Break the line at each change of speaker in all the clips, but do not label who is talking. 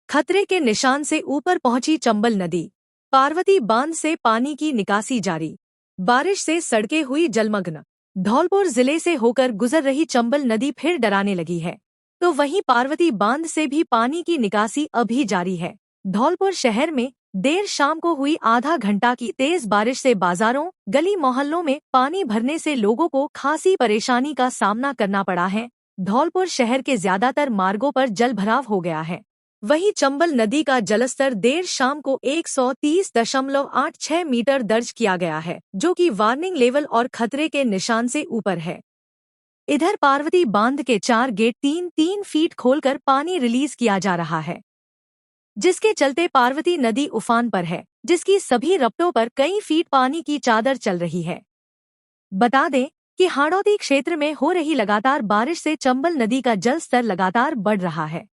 खतरे के निशान से ऊपर पहुंची चंबल नदी। पार्वती बांध से पानी की निकासी जारी। बारिश से सड़कें हुई जलमग्न। धौलपुर जिले से होकर गुजर रही चंबल नदी फिर डराने लगी है, तो वहीं पार्वती बांध से भी पानी की निकासी अभी जारी है। धौलपुर शहर में देर शाम को हुई आधा घंटा की तेज बारिश से बाजारों, गली मोहल्लों में पानी भरने से लोगों को खासी परेशानी का सामना करना पड़ा है। धौलपुर शहर के ज्यादातर मार्गों पर जलभराव हो गया है। वहीं चंबल नदी का जलस्तर देर शाम को 130.86 मीटर दर्ज किया गया है, जो कि वार्निंग लेवल और खतरे के निशान से ऊपर है। इधर पार्वती बांध के 4 गेट 3-3 फीट खोलकर पानी रिलीज किया जा रहा है, जिसके चलते पार्वती नदी उफान पर है, जिसकी सभी रपटों पर कई फीट पानी की चादर चल रही है। बता दें कि हाड़ौती क्षेत्र में हो रही लगातार बारिश से चंबल नदी का जल स्तर लगातार बढ़ रहा है।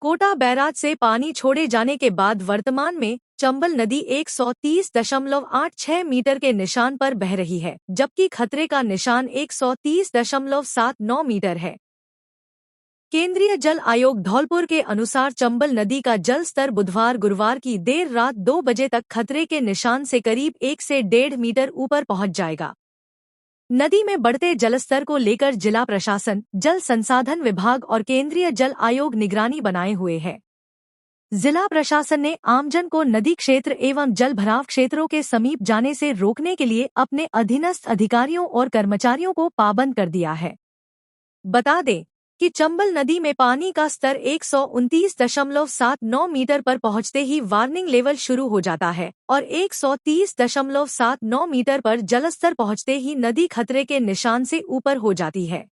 कोटा बैराज से पानी छोड़े जाने के बाद वर्तमान में चंबल नदी 130.86 मीटर के निशान पर बह रही है, जबकि खतरे का निशान 130.79 मीटर है। केंद्रीय जल आयोग धौलपुर के अनुसार चंबल नदी का जल स्तर बुधवार गुरुवार की देर रात 2 बजे तक खतरे के निशान से करीब 1 से 1.5 मीटर ऊपर पहुंच जाएगा। नदी में बढ़ते जलस्तर को लेकर जिला प्रशासन, जल संसाधन विभाग और केंद्रीय जल आयोग निगरानी बनाए हुए है। जिला प्रशासन ने आमजन को नदी क्षेत्र एवं जलभराव क्षेत्रों के समीप जाने से रोकने के लिए अपने अधीनस्थ अधिकारियों और कर्मचारियों को पाबंद कर दिया है। बता दें कि चंबल नदी में पानी का स्तर 129.79 मीटर पर पहुंचते ही वार्निंग लेवल शुरू हो जाता है और 130.79 मीटर पर जलस्तर पहुंचते ही नदी खतरे के निशान से ऊपर हो जाती है।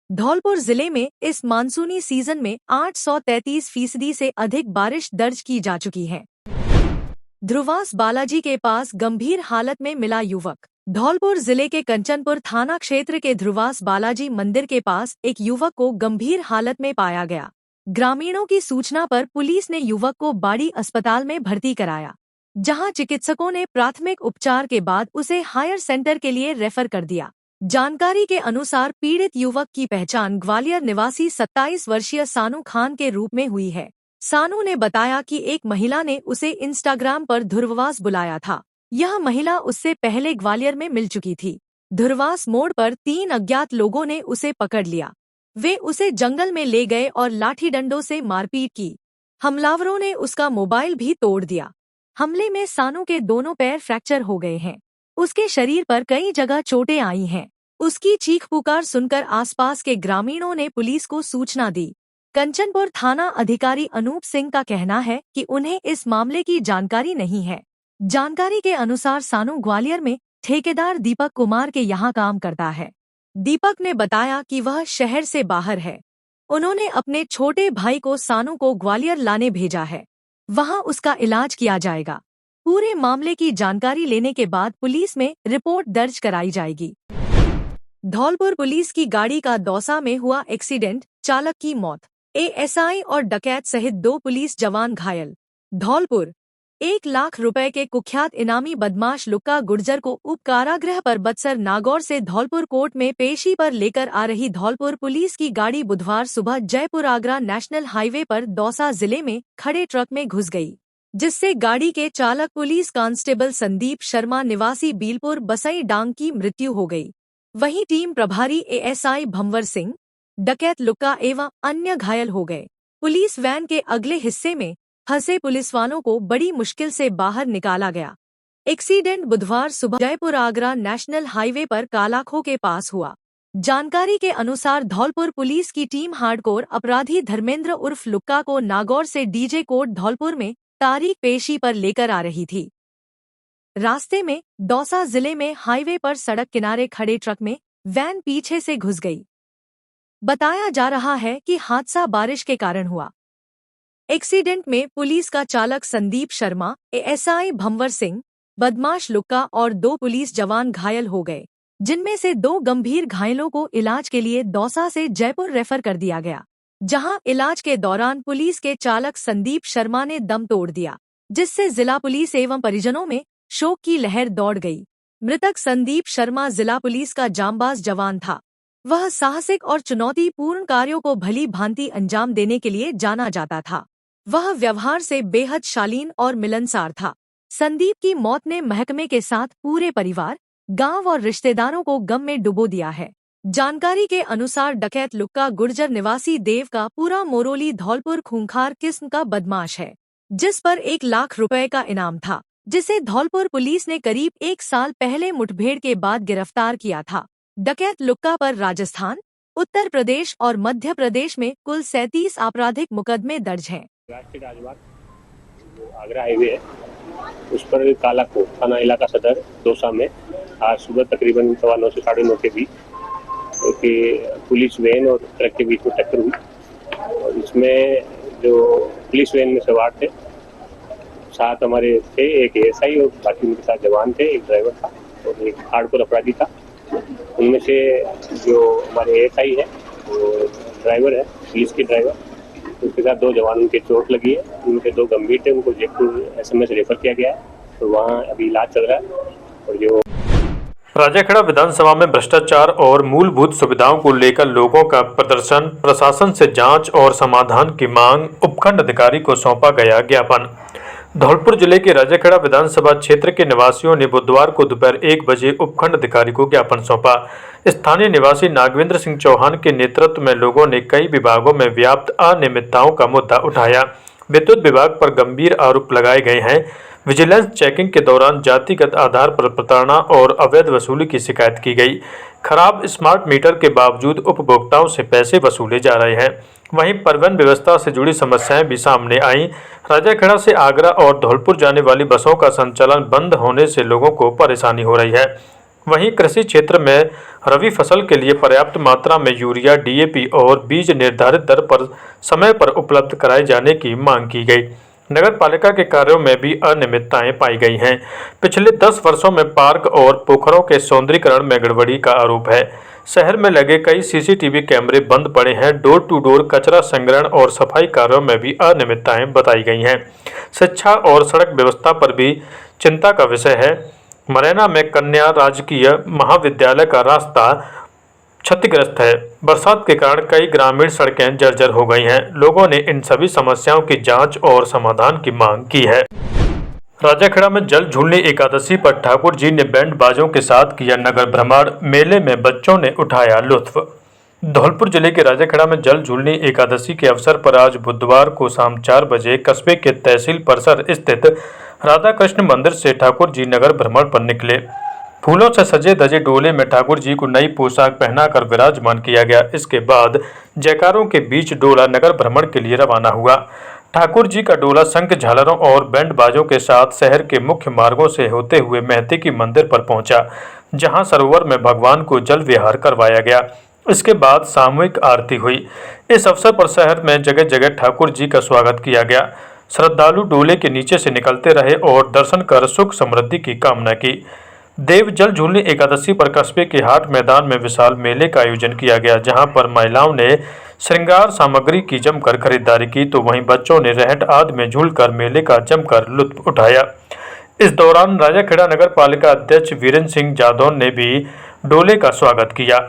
धौलपुर जिले में इस मानसूनी सीजन में 833% से अधिक बारिश दर्ज की जा चुकी है। ध्रुवास बालाजी के पास गंभीर हालत में मिला युवक। धौलपुर जिले के कंचनपुर थाना क्षेत्र के ध्रुवास बालाजी मंदिर के पास एक युवक को गंभीर हालत में पाया गया। ग्रामीणों की सूचना पर पुलिस ने युवक को बाड़ी अस्पताल में भर्ती कराया, जहां चिकित्सकों ने प्राथमिक उपचार के बाद उसे हायर सेंटर के लिए रेफर कर दिया। जानकारी के अनुसार पीड़ित युवक की पहचान ग्वालियर निवासी 27 वर्षीय सानू खान के रूप में हुई है। सानू ने बताया कि एक महिला ने उसे इंस्टाग्राम पर धुरवास बुलाया था। यह महिला उससे पहले ग्वालियर में मिल चुकी थी। धुरवास मोड़ पर 3 अज्ञात लोगों ने उसे पकड़ लिया। वे उसे जंगल में ले गए और लाठी डंडों से मारपीट की। हमलावरों ने उसका मोबाइल भी तोड़ दिया। हमले में सानू के दोनों पैर फ्रैक्चर हो गए हैं। उसके शरीर पर कई जगह चोटें आई हैं। उसकी चीख पुकार सुनकर आसपास के ग्रामीणों ने पुलिस को सूचना दी। कंचनपुर थाना अधिकारी अनूप सिंह का कहना है कि उन्हें इस मामले की जानकारी नहीं है। जानकारी के अनुसार सानू ग्वालियर में ठेकेदार दीपक कुमार के यहाँ काम करता है। दीपक ने बताया कि वह शहर से बाहर है। उन्होंने अपने छोटे भाई को सानू को ग्वालियर लाने भेजा है। वहां उसका इलाज किया जाएगा। पूरे मामले की जानकारी लेने के बाद पुलिस में रिपोर्ट दर्ज कराई जाएगी। धौलपुर पुलिस की गाड़ी का दौसा में हुआ एक्सीडेंट, चालक की मौत। एएसआई और डकैत सहित 2 पुलिस जवान घायल। धौलपुर 1 लाख रुपए के कुख्यात इनामी बदमाश लुक्का गुर्जर को उप कारागृह पर बत्सर नागौर से धौलपुर कोर्ट में पेशी पर लेकर आ रही धौलपुर पुलिस की गाड़ी बुधवार सुबह जयपुर आगरा नेशनल हाईवे पर दौसा जिले में खड़े ट्रक में घुस गई, जिससे गाड़ी के चालक पुलिस कांस्टेबल संदीप शर्मा निवासी बीलपुर बसई डांग की मृत्यु हो गई। वहीं टीम प्रभारी एएसआई भंवर सिंह, डकैत लुक्का एवं अन्य घायल हो गए। पुलिस वैन के अगले हिस्से में फंसे पुलिसवालों को बड़ी मुश्किल से बाहर निकाला गया। एक्सीडेंट बुधवार सुबह जयपुर आगरा नेशनल हाईवे पर कालाखो के पास हुआ। जानकारी के अनुसार धौलपुर पुलिस की टीम हार्डकोर अपराधी धर्मेंद्र उर्फ लुक्का को नागौर से डीजे कोर्ट धौलपुर में तारीख पेशी पर लेकर आ रही थी। रास्ते में दौसा जिले में हाईवे पर सड़क किनारे खड़े ट्रक में वैन पीछे से घुस गई। बताया जा रहा है कि हादसा बारिश के कारण हुआ। एक्सीडेंट में पुलिस का चालक संदीप शर्मा, एएसआई भंवर सिंह, बदमाश लुक्का और 2 पुलिस जवान घायल हो गए, जिनमें से 2 गंभीर घायलों को इलाज के लिए दौसा से जयपुर रेफर कर दिया गया, जहां इलाज के दौरान पुलिस के चालक संदीप शर्मा ने दम तोड़ दिया, जिससे जिला पुलिस एवं परिजनों में शोक की लहर दौड़ गई। मृतक संदीप शर्मा जिला पुलिस का जांबाज जवान था। वह साहसिक और चुनौतीपूर्ण कार्यों को भली भांति अंजाम देने के लिए जाना जाता था। वह व्यवहार से बेहद शालीन और मिलनसार था। संदीप की मौत ने महकमे के साथ पूरे परिवार, गांव और रिश्तेदारों को गम में डुबो दिया है। जानकारी के अनुसार डकैत लुक्का गुर्जर निवासी देव का पूरा मोरोली धौलपुर खूंखार किस्म का बदमाश है, जिस पर 1 लाख रुपए का इनाम था, जिसे धौलपुर पुलिस ने करीब 1 साल पहले मुठभेड़ के बाद गिरफ्तार किया था। डकैत लुक्का पर राजस्थान, उत्तर प्रदेश और मध्य प्रदेश में कुल 37 आपराधिक मुकदमे दर्ज हैं।
राष्ट्रीय राजमार्ग जो आगरा हाईवे है, उस पर काला कोट थाना इलाका सदर दौसा में आज सुबह तकरीबन 9:15 से 9:30 के बीच कि पुलिस वैन और ट्रक के बीच में टक्कर हुई। और इसमें जो पुलिस वैन में सवार थे 7 हमारे थे, एक एएसआई और बाकी उनके साथ जवान थे, एक ड्राइवर था और एक हार्डकोर अपराधी था। उनमें से जो हमारे एएसआई है वो ड्राइवर है, पुलिस के ड्राइवर, उसके साथ 2 जवान उनके चोट लगी है, उनके 2 गंभीर थे, उनको जयपुर एसएमएस रेफर किया गया है, तो वहाँ अभी इलाज चल रहा है। और जो
राजाखेड़ा विधानसभा में भ्रष्टाचार और मूलभूत सुविधाओं को लेकर लोगों का प्रदर्शन, प्रशासन से जांच और समाधान की मांग, उपखंड अधिकारी को सौंपा गया ज्ञापन। धौलपुर जिले के राजाखेड़ा विधानसभा क्षेत्र के निवासियों ने बुधवार को दोपहर 1 बजे उपखंड अधिकारी को ज्ञापन सौंपा। स्थानीय निवासी नागवेंद्र सिंह चौहान के नेतृत्व में लोगों ने कई विभागों में व्याप्त अनियमितताओं का मुद्दा उठाया। विद्युत विभाग पर गंभीर आरोप लगाए गए हैं। विजिलेंस चेकिंग के दौरान जातिगत आधार पर प्रताड़ना और अवैध वसूली की शिकायत की गई। खराब स्मार्ट मीटर के बावजूद उपभोक्ताओं से पैसे वसूले जा रहे हैं। वहीं परिवहन व्यवस्था से जुड़ी समस्याएं भी सामने आईं। राजाखेड़ा से आगरा और धौलपुर जाने वाली बसों का संचालन बंद होने से लोगों को परेशानी हो रही है। वहीं कृषि क्षेत्र में रबी फसल के लिए पर्याप्त मात्रा में यूरिया, डीएपी और बीज निर्धारित दर पर समय पर उपलब्ध कराए जाने की मांग की गई। नगर पालिका के कार्यों में भी अनियमितताएं पाई गई हैं। पिछले 10 वर्षों में पार्क और पोखरों के सौंदर्यीकरण में गड़बड़ी का आरोप है। शहर में लगे कई सीसीटीवी कैमरे बंद पड़े हैं। डोर टू डोर कचरा संग्रहण और सफाई कार्यों में भी अनियमितताएं बताई गई हैं। शिक्षा और सड़क व्यवस्था पर भी चिंता का विषय है। मुरैना में कन्या राजकीय महाविद्यालय का रास्ता क्षतिग्रस्त है। बरसात के कारण कई ग्रामीण सड़कें जर्जर हो गई हैं। लोगों ने इन सभी समस्याओं की जांच और समाधान की मांग की है। राजाखेड़ा में जल झूलनी एकादशी पर ठाकुर जी ने बैंड बाजों के साथ किया नगर भ्रमण। मेले में बच्चों ने उठाया लुत्फ। धौलपुर जिले के राजाखेड़ा में जल झूलनी एकादशी के अवसर पर आज बुधवार को शाम 4 बजे कस्बे के तहसील परिसर स्थित राधा कृष्ण मंदिर से ठाकुर जी नगर भ्रमण पर निकले। फूलों से सजे धजे डोले में ठाकुर जी को नई पोशाक पहनाकर विराजमान किया गया। इसके बाद जयकारों के बीच डोला नगर भ्रमण के लिए रवाना हुआ। ठाकुर जी का डोला शंख झालरों और बैंड बाजों के साथ शहर के मुख्य मार्गों से होते हुए महते की मंदिर पर पहुंचा, जहां सरोवर में भगवान को जल विहार करवाया गया। इसके बाद सामूहिक आरती हुई। इस अवसर पर शहर में जगह जगह ठाकुर जी का स्वागत किया गया। श्रद्धालु डोले के नीचे से निकलते रहे और दर्शन कर सुख समृद्धि की कामना की। देव जल झूलनी एकादशी पर कस्बे के हाट मैदान में विशाल मेले का आयोजन किया गया, जहां पर महिलाओं ने श्रृंगार सामग्री की जमकर खरीदारी की, तो वहीं बच्चों ने रहट आदि में झूलकर मेले का जमकर लुत्फ उठाया। इस दौरान राजाखेड़ा नगर पालिका अध्यक्ष वीरेंद्र सिंह जादौन ने भी डोले का स्वागत किया।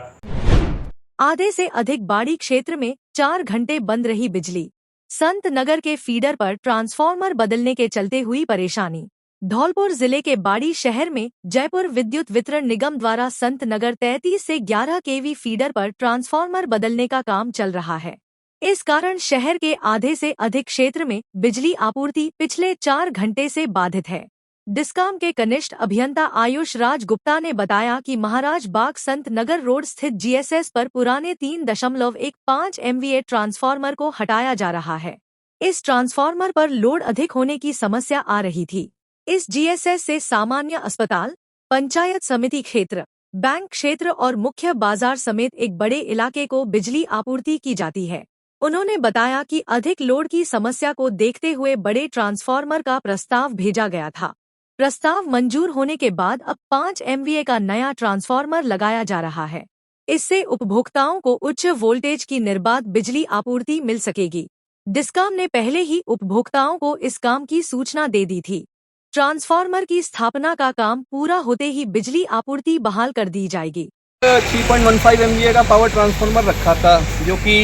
आधे से अधिक बाड़ी क्षेत्र में 4 घंटे बंद रही बिजली। संत नगर के फीडर पर ट्रांसफार्मर बदलने के चलते हुई परेशानी। धौलपुर जिले के बाड़ी शहर में जयपुर विद्युत वितरण निगम द्वारा संत नगर 33 से 11 केवी फीडर पर ट्रांसफार्मर बदलने का काम चल रहा है। इस कारण शहर के आधे से अधिक क्षेत्र में बिजली आपूर्ति पिछले 4 घंटे से बाधित है। डिस्कॉम के कनिष्ठ अभियंता आयुष राज गुप्ता ने बताया कि महाराज बाग संत नगर रोड स्थित जीएसएस पर पुराने 3.15 MVA ट्रांसफार्मर को हटाया जा रहा है। इस ट्रांसफार्मर पर लोड अधिक होने की समस्या आ रही थी। इस जीएसएस से सामान्य अस्पताल, पंचायत समिति क्षेत्र, बैंक क्षेत्र और मुख्य बाजार समेत एक बड़े इलाके को बिजली आपूर्ति की जाती है। उन्होंने बताया कि अधिक लोड की समस्या को देखते हुए बड़े ट्रांसफार्मर का प्रस्ताव भेजा गया था। प्रस्ताव मंजूर होने के बाद अब 5 MVA का नया ट्रांसफार्मर लगाया जा रहा है। इससे उपभोक्ताओं को उच्च वोल्टेज की निर्बाध बिजली आपूर्ति मिल सकेगी। डिस्कॉम ने पहले ही उपभोक्ताओं को इस काम की सूचना दे दी थी। ट्रांसफार्मर की स्थापना का काम पूरा होते ही बिजली आपूर्ति बहाल कर दी जाएगी।
3.15 MVA का पावर ट्रांसफार्मर रखा था, जो कि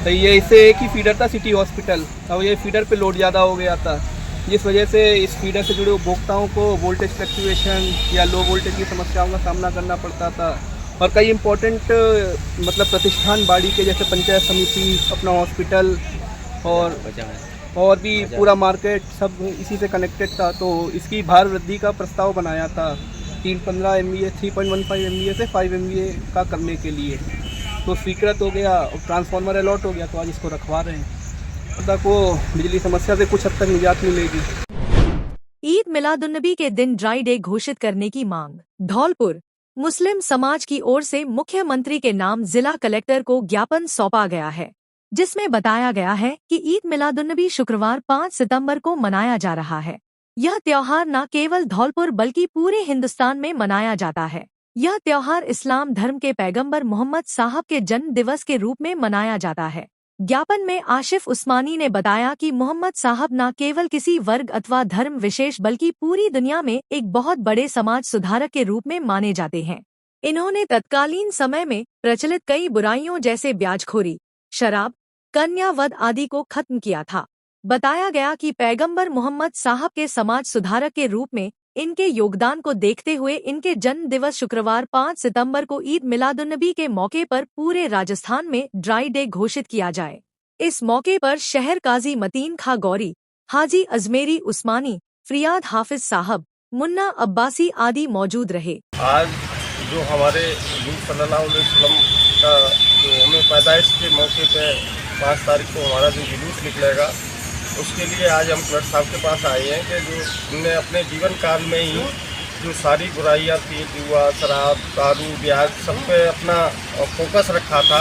तो ये इससे एक ही फीडर था सिटी हॉस्पिटल, अब ये फीडर पे लोड ज़्यादा हो गया था, जिस वजह से इस फीडर से जुड़े उपभोक्ताओं को वोल्टेज फ्लक्चुएशन या लो वोल्टेज की समस्याओं का सामना करना पड़ता था। और कई इम्पोर्टेंट मतलब प्रतिष्ठान बाड़ी के जैसे पंचायत समिति, अपना हॉस्पिटल और भी पूरा मार्केट सब इसी से कनेक्टेड था। तो इसकी भार वृद्धि का प्रस्ताव बनाया था 315 MVA 3.15 MVA से 5 MVA का करने के लिए, तो स्वीकृत हो गया और ट्रांसफार्मर अलॉट हो गया, तो आज इसको रखवा रहे हैं। तक वो बिजली समस्या से कुछ हद तक निजात मिलेगी।
ईद मिलादुन्नबी के दिन ड्राई डे घोषित करने की मांग। धौलपुर मुस्लिम समाज की ओर से मुख्यमंत्री के नाम जिला कलेक्टर को ज्ञापन सौंपा गया है, जिसमें बताया गया है कि ईद मिलादुन्नबी शुक्रवार 5 सितंबर को मनाया जा रहा है। यह त्योहार न केवल धौलपुर बल्कि पूरे हिंदुस्तान में मनाया जाता है। यह त्योहार इस्लाम धर्म के पैगंबर मोहम्मद साहब के जन्म दिवस के रूप में मनाया जाता है। ज्ञापन में आशिफ उस्मानी ने बताया कि मोहम्मद साहब न केवल किसी वर्ग अथवा धर्म विशेष बल्कि पूरी दुनिया में एक बहुत बड़े समाज सुधारक के रूप में माने जाते हैं। इन्होंने तत्कालीन समय में प्रचलित कई बुराइयों जैसे ब्याजखोरी, शराब, कन्यावध आदि को खत्म किया था। बताया गया कि पैगंबर मोहम्मद साहब के समाज सुधारक के रूप में इनके योगदान को देखते हुए इनके जन्म दिवस शुक्रवार 5 सितंबर को ईद मिलादुन्नबी के मौके पर पूरे राजस्थान में ड्राई डे घोषित किया जाए। इस मौके पर शहर काजी मतीन खां गौरी, हाजी अजमेरी उस्मानी, फरियाद हाफिज साहब, मुन्ना अब्बासी आदि मौजूद रहे।
आज जो हमारे हजूर सल्लल्लाहु अलैहि वसल्लम का जो हमें पैदाइश के मौके पे 5 तारीख को हमारा जो जुलूस निकलेगा, उसके लिए आज हम कलेक्टर साहब के पास आए हैं कि जो उन्होंने अपने जीवन काल में ही जो सारी बुराइयां थी, जुआ, शराब, दारू, ब्याज, सब पे अपना फोकस रखा था।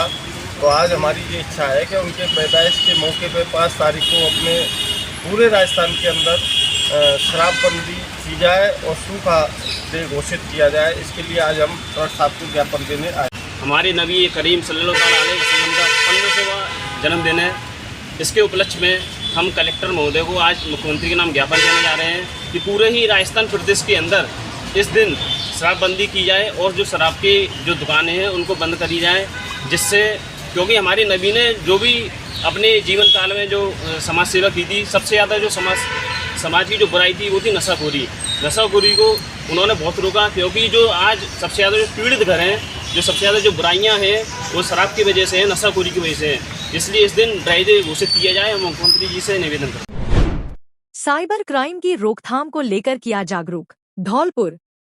तो आज हमारी ये इच्छा है कि उनके पैदाइश के मौके पे 5 तारीख को अपने पूरे राजस्थान के अंदर शराबबंदी की जाए और सूखा डे घोषित किया जाए। इसके लिए आज हम कलेक्टर साहब को ज्ञापन देने आए।
हमारे नबी करीम सल्लल्लाहु अलैहि वसल्लम का 1500वां जन्मदिन है। इसके उपलक्ष्य में हम कलेक्टर महोदय को आज मुख्यमंत्री के नाम ज्ञापन देने जा रहे हैं कि पूरे ही राजस्थान प्रदेश के अंदर इस दिन शराबबंदी की जाए और जो शराब की जो दुकानें हैं उनको बंद करी जाए, जिससे क्योंकि हमारे नबी ने जो भी अपने जीवन काल में जो समाज सेवा की थी, सबसे ज़्यादा जो समाज की जो बुराई थी वो थी नशाखोरी को उन्होंने बहुत रोका। क्योंकि जो आज सबसे ज़्यादा जो पीड़ित घर हैं, जो सबसे ज़्यादा जो बुराइयां हैं वो शराब की वजह से है, नशाखोरी की वजह से है। इसलिए इस दिन ड्राई डे घोषित किया जाए। हम मुख्यमंत्री जी से निवेदन करते।
साइबर क्राइम की रोकथाम को लेकर किया जागरूक। धौलपुर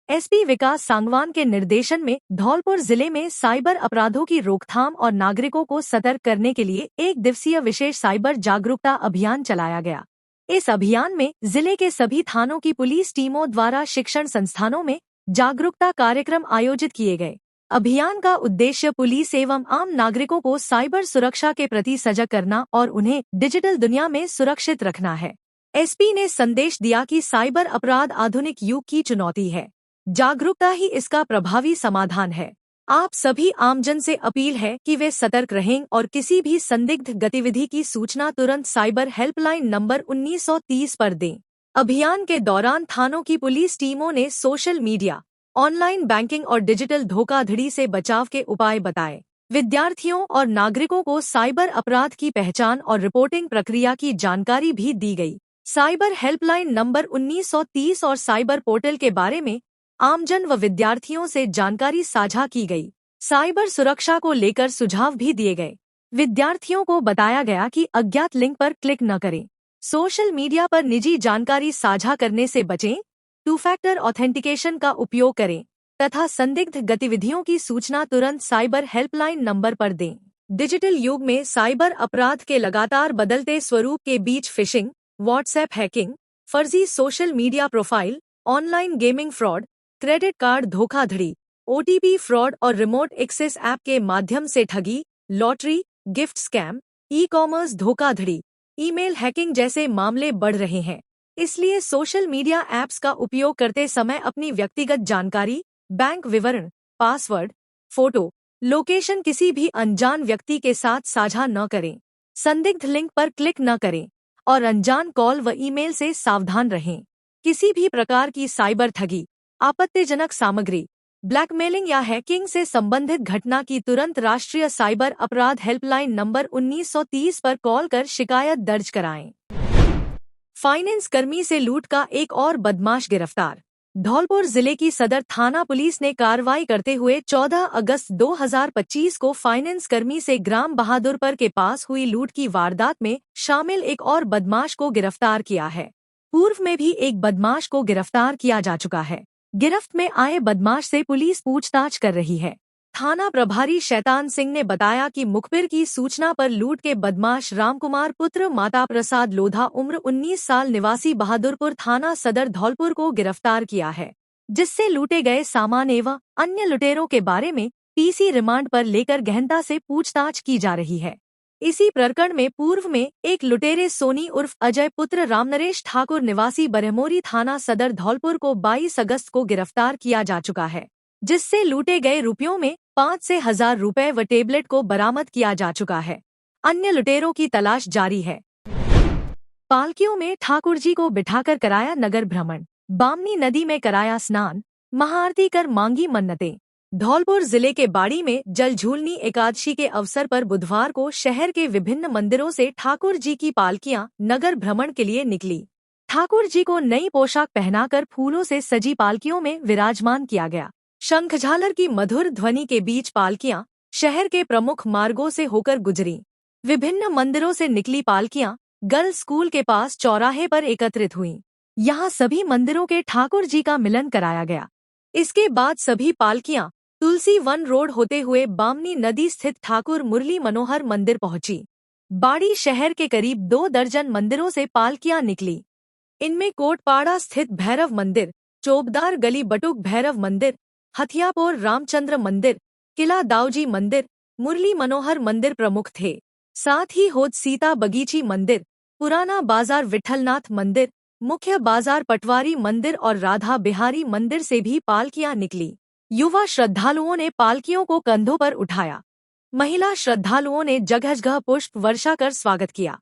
एसपी विकास सांगवान के निर्देशन में धौलपुर जिले में साइबर अपराधों की रोकथाम और नागरिकों को सतर्क करने के लिए 1 दिवसीय विशेष साइबर जागरूकता अभियान चलाया गया। इस अभियान में जिले के सभी थानों की पुलिस टीमों द्वारा शिक्षण संस्थानों में जागरूकता कार्यक्रम आयोजित किए गए। अभियान का उद्देश्य पुलिस एवं आम नागरिकों को साइबर सुरक्षा के प्रति सजग करना और उन्हें डिजिटल दुनिया में सुरक्षित रखना है। एसपी ने संदेश दिया कि साइबर अपराध आधुनिक युग की चुनौती है, जागरूकता ही इसका प्रभावी समाधान है। आप सभी आमजन से अपील है कि वे सतर्क रहें और किसी भी संदिग्ध गतिविधि की सूचना तुरंत साइबर हेल्पलाइन नंबर 1930 पर दें। अभियान के दौरान थानों की पुलिस टीमों ने सोशल मीडिया, ऑनलाइन बैंकिंग और डिजिटल धोखाधड़ी से बचाव के उपाय बताए। विद्यार्थियों और नागरिकों को साइबर अपराध की पहचान और रिपोर्टिंग प्रक्रिया की जानकारी भी दी गई। साइबर हेल्पलाइन नंबर 1930 और साइबर पोर्टल के बारे में आमजन व विद्यार्थियों से जानकारी साझा की गई। साइबर सुरक्षा को लेकर सुझाव भी दिए गए। विद्यार्थियों को बताया गया कि अज्ञात लिंक पर क्लिक न करें, सोशल मीडिया पर निजी जानकारी साझा करने से बचें, 2 फैक्टर ऑथेंटिकेशन का उपयोग करें तथा संदिग्ध गतिविधियों की सूचना तुरंत साइबर हेल्पलाइन नंबर पर दें। डिजिटल युग में साइबर अपराध के लगातार बदलते स्वरूप के बीच फिशिंग, व्हाट्सएप हैकिंग, फर्जी social media profile, online gaming fraud, credit card धोखाधड़ी, OTP फ्रॉड और रिमोट एक्सेस ऐप के माध्यम से ठगी, लॉटरी, गिफ्ट स्कैम, ई-कॉमर्स धोखाधड़ी, ईमेल हैकिंग जैसे मामले बढ़ रहे हैं। इसलिए सोशल मीडिया ऐप्स का उपयोग करते समय अपनी व्यक्तिगत जानकारी, बैंक विवरण, पासवर्ड, फोटो, लोकेशन किसी भी अनजान व्यक्ति के साथ साझा न करें, संदिग्ध लिंक पर क्लिक न करें और अनजान कॉल व ईमेल से सावधान रहें। किसी भी प्रकार की साइबर ठगी, आपत्तिजनक सामग्री, ब्लैकमेलिंग या हैकिंग से संबंधित घटना की तुरंत राष्ट्रीय साइबर अपराध हेल्पलाइन नंबर 1930 पर कॉल कर शिकायत दर्ज कराएं। फाइनेंस कर्मी से लूट का एक और बदमाश गिरफ्तार। धौलपुर जिले की सदर थाना पुलिस ने कार्रवाई करते हुए 14 अगस्त 2025 को फाइनेंस कर्मी से ग्राम बहादुरपुर के पास हुई लूट की वारदात में शामिल एक और बदमाश को गिरफ्तार किया है। पूर्व में भी एक बदमाश को गिरफ्तार किया जा चुका है। गिरफ्त में आए बदमाश से पुलिस पूछताछ कर रही है। थाना प्रभारी शैतान सिंह ने बताया कि मुखबिर की सूचना पर लूट के बदमाश रामकुमार पुत्र माता प्रसाद लोधा उम्र 19 साल निवासी बहादुरपुर थाना सदर धौलपुर को गिरफ्तार किया है, जिससे लूटे गए सामान एवं अन्य लुटेरों के बारे में पीसी रिमांड पर लेकर गहनता से पूछताछ की जा रही है। इसी प्रकरण में पूर्व में एक लुटेरे सोनी उर्फ अजय पुत्र रामनरेश ठाकुर निवासी बरहमोरी थाना सदर धौलपुर को 22 अगस्त को गिरफ्तार किया जा चुका है, जिससे लूटे गए रुपयों में 5 से 1000 रुपए व टेबलेट को बरामद किया जा चुका है। अन्य लुटेरों की तलाश जारी है। पालकियों में ठाकुर जी को बिठाकर कराया नगर भ्रमण, बामनी नदी में कराया स्नान, महाआरती कर मांगी मन्नतें। धौलपुर जिले के बाड़ी में जलझूलनी एकादशी के अवसर पर बुधवार को शहर के विभिन्न मंदिरों से ठाकुर जी की पालकियां नगर भ्रमण के लिए निकली। ठाकुर जी को नई पोशाक पहनाकर फूलों से सजी पालकियों में विराजमान किया गया। शंख झालर की मधुर ध्वनि के बीच पालकियां शहर के प्रमुख मार्गों से होकर गुजरी। विभिन्न मंदिरों से निकली पालकियां गर्ल्स स्कूल के पास चौराहे पर एकत्रित हुईं। यहां सभी मंदिरों के ठाकुर जी का मिलन कराया गया। इसके बाद सभी पालकियां तुलसी वन रोड होते हुए बामनी नदी स्थित ठाकुर मुरली मनोहर मंदिर पहुंची। बाड़ी शहर के करीब 2 दर्जन मंदिरों से पालकियां निकली। इनमें कोटपाड़ा स्थित भैरव मंदिर, चोबदार गली बटुक भैरव मंदिर, हथियापुर रामचंद्र मंदिर, किला दाऊजी मंदिर, मुरली मनोहर मंदिर प्रमुख थे। साथ ही होद सीता बगीची मंदिर, पुराना बाजार विठलनाथ मंदिर, मुख्य बाजार पटवारी मंदिर और राधा बिहारी मंदिर से भी पालकियां निकली। युवा श्रद्धालुओं ने पालकियों को कंधों पर उठाया। महिला श्रद्धालुओं ने जगह जगह पुष्प वर्षा कर स्वागत किया।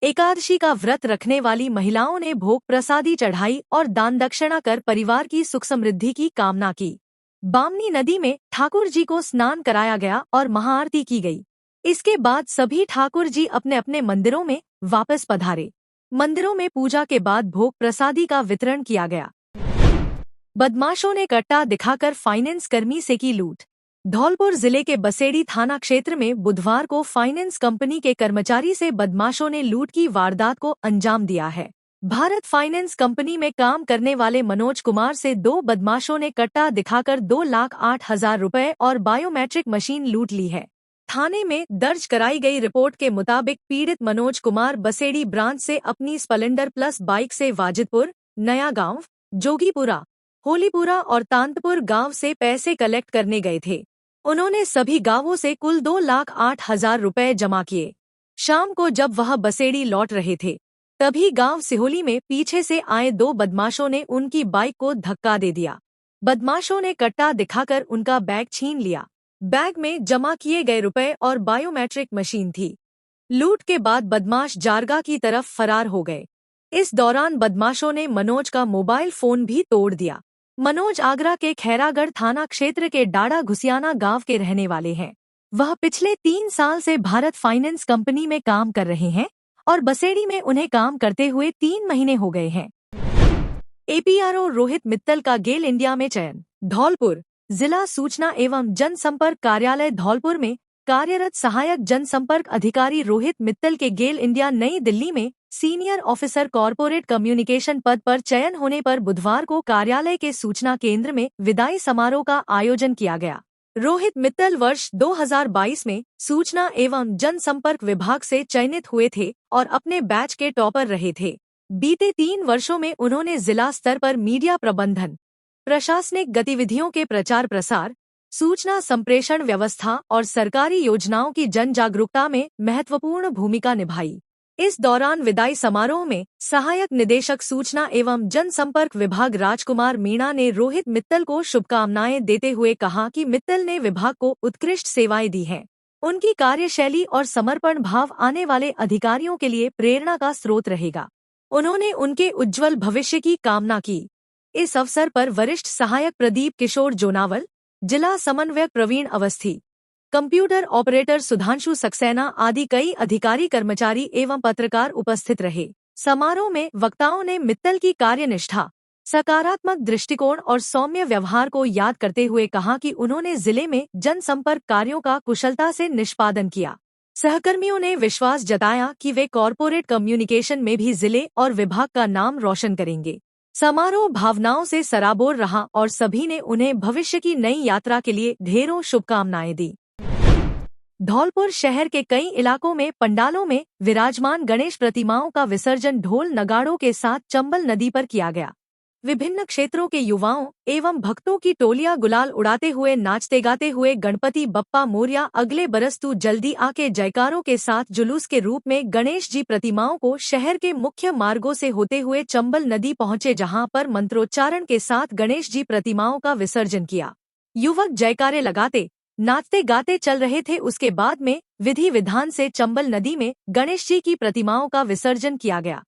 एकादशी का व्रत रखने वाली महिलाओं ने भोग प्रसादी चढ़ाई और दान दक्षिणा कर परिवार की सुख समृद्धि की कामना की। बामनी नदी में ठाकुर जी को स्नान कराया गया और महाआरती की गई। इसके बाद सभी ठाकुर जी अपने अपने मंदिरों में वापस पधारे। मंदिरों में पूजा के बाद भोग प्रसादी का वितरण किया गया। बदमाशों ने कट्टा दिखाकर फाइनेंस कर्मी से की लूट। धौलपुर जिले के बसेड़ी थाना क्षेत्र में बुधवार को फाइनेंस कंपनी के कर्मचारी से बदमाशों ने लूट की वारदात को अंजाम दिया है। भारत फाइनेंस कंपनी में काम करने वाले मनोज कुमार से 2 बदमाशों ने कट्टा दिखाकर 2,08,000 रुपए और बायोमेट्रिक मशीन लूट ली है। थाने में दर्ज कराई गई रिपोर्ट के मुताबिक पीड़ित मनोज कुमार बसेड़ी ब्रांच से अपनी स्प्लेंडर प्लस बाइक से वाजिदपुर, नया गांव, जोगीपुरा, होलीपुरा और तांतपुर गांव से पैसे कलेक्ट करने गए थे। उन्होंने सभी गांवों से कुल 2,08,000 रुपए जमा किए। शाम को जब वह बसेड़ी लौट रहे थे, तभी गांव सिहोली में पीछे से आए 2 बदमाशों ने उनकी बाइक को धक्का दे दिया। बदमाशों ने कट्टा दिखाकर उनका बैग छीन लिया। बैग में जमा किए गए रुपए और बायोमेट्रिक मशीन थी। लूट के बाद बदमाश जारगा की तरफ फरार हो गए। इस दौरान बदमाशों ने मनोज का मोबाइल फोन भी तोड़ दिया। मनोज आगरा के खैरागढ़ थाना क्षेत्र के डाड़ा घुसियाना गांव के रहने वाले हैं। वह पिछले 3 साल से भारत फाइनेंस कंपनी में काम कर रहे हैं और बसेड़ी में उन्हें काम करते हुए 3 महीने हो गए हैं। एपीआरओ रोहित मित्तल का गेल इंडिया में चयन। धौलपुर जिला सूचना एवं जनसंपर्क कार्यालय धौलपुर में कार्यरत सहायक जनसंपर्क अधिकारी रोहित मित्तल के गेल इंडिया नई दिल्ली में सीनियर ऑफिसर कॉरपोरेट कम्युनिकेशन पद पर चयन होने पर बुधवार को कार्यालय के सूचना केंद्र में विदाई समारोह का आयोजन किया गया। रोहित मित्तल वर्ष 2022 में सूचना एवं जनसंपर्क विभाग से चयनित हुए थे और अपने बैच के टॉपर रहे थे। बीते 3 वर्षों में उन्होंने जिला स्तर पर मीडिया प्रबंधन, प्रशासनिक गतिविधियों के प्रचार प्रसार, सूचना संप्रेषण व्यवस्था और सरकारी योजनाओं की जन जागरूकता में महत्वपूर्ण भूमिका निभाई। इस दौरान विदाई समारोह में सहायक निदेशक सूचना एवं जनसंपर्क विभाग राजकुमार मीणा ने रोहित मित्तल को शुभकामनाएं देते हुए कहा कि मित्तल ने विभाग को उत्कृष्ट सेवाएं दी हैं। उनकी कार्यशैली और समर्पण भाव आने वाले अधिकारियों के लिए प्रेरणा का स्रोत रहेगा। उन्होंने उनके उज्जवल भविष्य की कामना की। इस अवसर पर वरिष्ठ सहायक प्रदीप किशोर जोनावल, जिला समन्वयक प्रवीण अवस्थी, कंप्यूटर ऑपरेटर सुधांशु सक्सेना आदि कई अधिकारी कर्मचारी एवं पत्रकार उपस्थित रहे। समारोह में वक्ताओं ने मित्तल की कार्यनिष्ठा, सकारात्मक दृष्टिकोण और सौम्य व्यवहार को याद करते हुए कहा कि उन्होंने जिले में जनसंपर्क कार्यों का कुशलता से निष्पादन किया। सहकर्मियों ने विश्वास जताया कि वे कॉरपोरेट कम्युनिकेशन में भी जिले और विभाग का नाम रोशन करेंगे। समारोह भावनाओं से सराबोर रहा और सभी ने उन्हें भविष्य की नई यात्रा के लिए ढेरों शुभकामनाएं दी। धौलपुर शहर के कई इलाकों में पंडालों में विराजमान गणेश प्रतिमाओं का विसर्जन ढोल नगाड़ों के साथ चंबल नदी पर किया गया। विभिन्न क्षेत्रों के युवाओं एवं भक्तों की टोलियां गुलाल उड़ाते हुए नाचते गाते हुए गणपति बप्पा मोरया अगले बरस तू जल्दी आके जयकारों के साथ जुलूस के रूप में गणेश जी प्रतिमाओं को शहर के मुख्य मार्गों से होते हुए चंबल नदी पहुंचे, जहां पर मंत्रोच्चारण के साथ गणेश जी प्रतिमाओं का विसर्जन किया। युवक जयकारे लगाते नाचते गाते चल रहे थे। उसके बाद में विधि विधान से चंबल नदी में गणेश जी की प्रतिमाओं का विसर्जन किया गया।